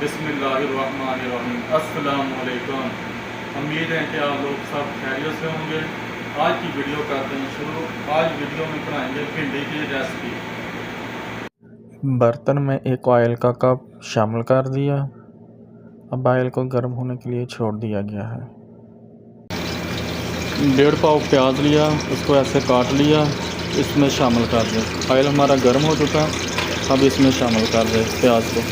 बिस्मिल्लाहिर्रहमानिर्रहीम। अस्सलाम वालेकुम। उम्मीद है कि आप लोग सब खैरियत से होंगे। आज की वीडियो करते हैं शुरू। आज वीडियो में बनाएंगे भिंडी की रेसिपी। बर्तन में एक ऑयल का कप शामिल कर दिया। अब ऑयल को गर्म होने के लिए छोड़ दिया गया है। 1.5 पाव प्याज लिया, उसको ऐसे काट लिया, इसमें शामिल कर दें। ऑयल हमारा गर्म हो चुका, अब इसमें शामिल कर दें प्याज को।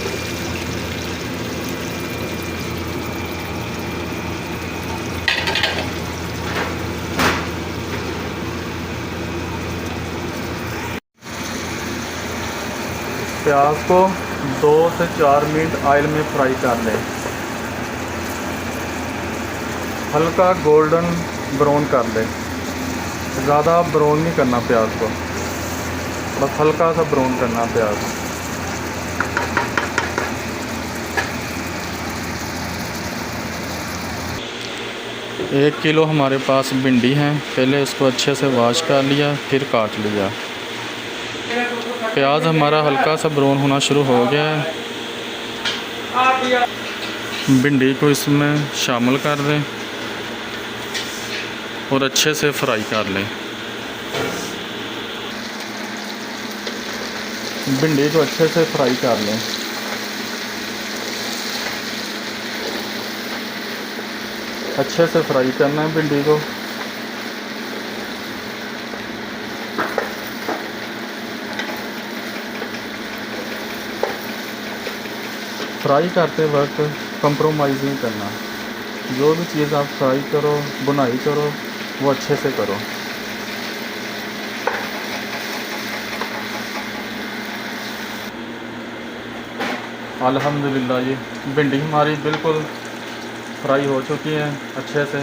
प्याज को 2 से 4 मिनट ऑयल में फ्राई कर लें। हल्का गोल्डन ब्राउन कर लें। ज़्यादा ब्राउन नहीं करना प्याज को, बस हल्का सा ब्राउन करना प्याज। 1 किलो हमारे पास भिंडी हैं। पहले इसको अच्छे से वॉश कर लिया, फिर काट लिया। प्याज हमारा हल्का सा ब्राउन होना शुरू हो गया है। भिंडी को इसमें शामिल कर दें और अच्छे से फ्राई कर लें। भिंडी को अच्छे से फ्राई कर लें। अच्छे से फ्राई करना है भिंडी को। फ्राई करते वक्त कंप्रोमाइज़ नहीं करना। जो भी चीज़ आप फ्राई करो, बुनाई करो, वो अच्छे से करो। अल्हम्दुलिल्लाह ये भिंडी हमारी बिल्कुल फ्राई हो चुकी है अच्छे से।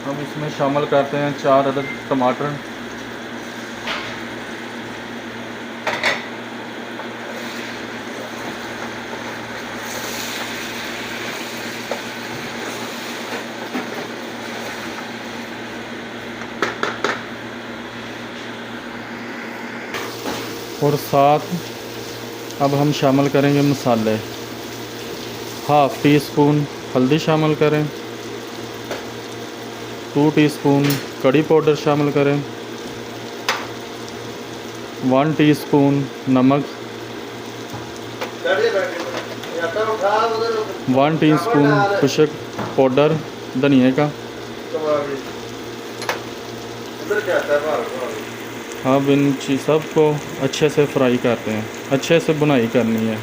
हम इसमें शामिल करते हैं 4 अदद टमाटर। और साथ अब हम शामिल करेंगे मसाले। 1/2 टीस्पून हल्दी शामिल करें, 2 टीस्पून कड़ी पाउडर शामिल करें, 1 टीस्पून नमक, 1 टीस्पून खुशक पाउडर धनिया का। अब इन सब को अच्छे से फ्राई करते हैं, अच्छे से बुनाई करनी है।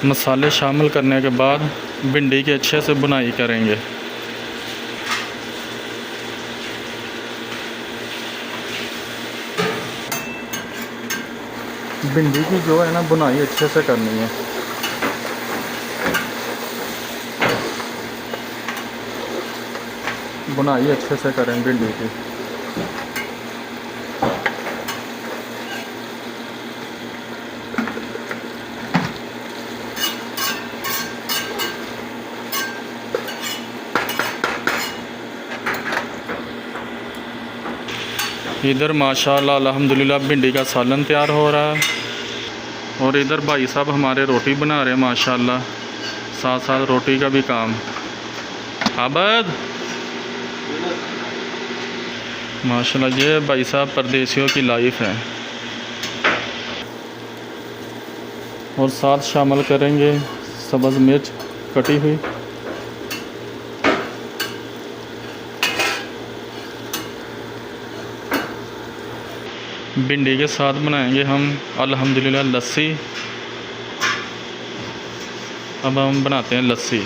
मसाले शामिल करने के बाद भिंडी की अच्छे से बुनाई करेंगे। भिंडी की जो है ना बुनाई अच्छे से करनी है। बुनाई अच्छे से करें भिंडी की। इधर माशाल्लाह अल्हम्दुलिल्लाह भिंडी का सालन तैयार हो रहा है और इधर भाई साहब हमारे रोटी बना रहे हैं माशाल्लाह। साथ साथ रोटी का भी काम। आबद माशाल्लाह ये भाई साहब परदेसियों की लाइफ है। और साथ शामिल करेंगे सब्ज़ मिर्च कटी हुई। भिंडी के साथ बनाएंगे हम अल्हम्दुलिल्लाह लस्सी। अब हम बनाते हैं लस्सी।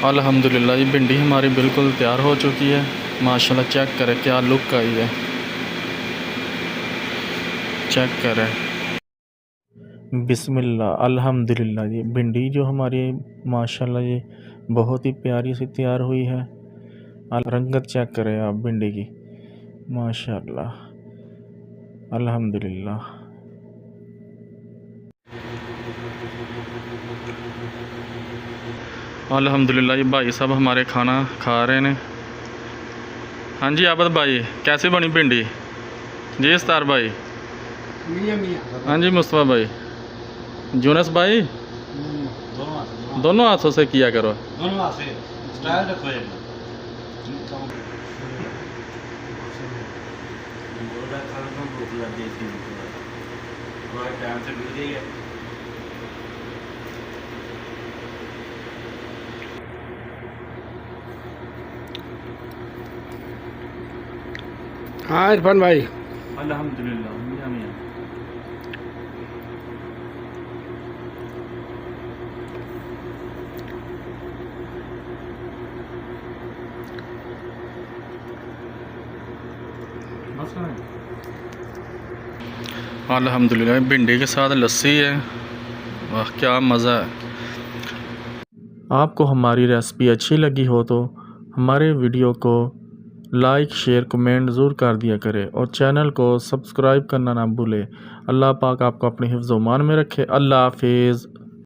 अल्हम्दुलिल्लाह ये भिंडी हमारी बिल्कुल तैयार हो चुकी है माशाल्लाह। चेक करें क्या लुक आई है, चेक करें। बिस्मिल्लाह अल्हम्दुलिल्लाह ये भिंडी जो हमारी माशाल्लाह ये बहुत ही प्यारी सी तैयार हुई है। रंगत चेक करें आप भिंडी की माशाल्लाह अल्हम्दुलिल्लाह। अल्हम्दुलिल्लाह ये भाई साहब हमारे खाना खा रहे हैं। हाँ जी आबद भाई, कैसी बनी भिंडी? जी इस्तार भाई। हाँ जी मुस्तफ़ा भाई। यूनस भाई, दोनों हाथों से किया करो। दोनों हाथ से स्टाइल रखो एक भूख लग गई थी टाइम से मिल गई है। हाँ इरफान भाई, अल्हम्दुलिल्लाह मियां मियां। अल्हम्दुलिल्लाह भिंडी के साथ लस्सी है, वाह क्या मज़ा है। आपको हमारी रेसिपी अच्छी लगी हो तो हमारे वीडियो को लाइक शेयर कमेंट ज़रूर कर दिया करें और चैनल को सब्सक्राइब करना ना भूलें। अल्लाह पाक आपको अपने हिफ्ज़-ओ-मान में रखे। अल्लाह हाफिज़।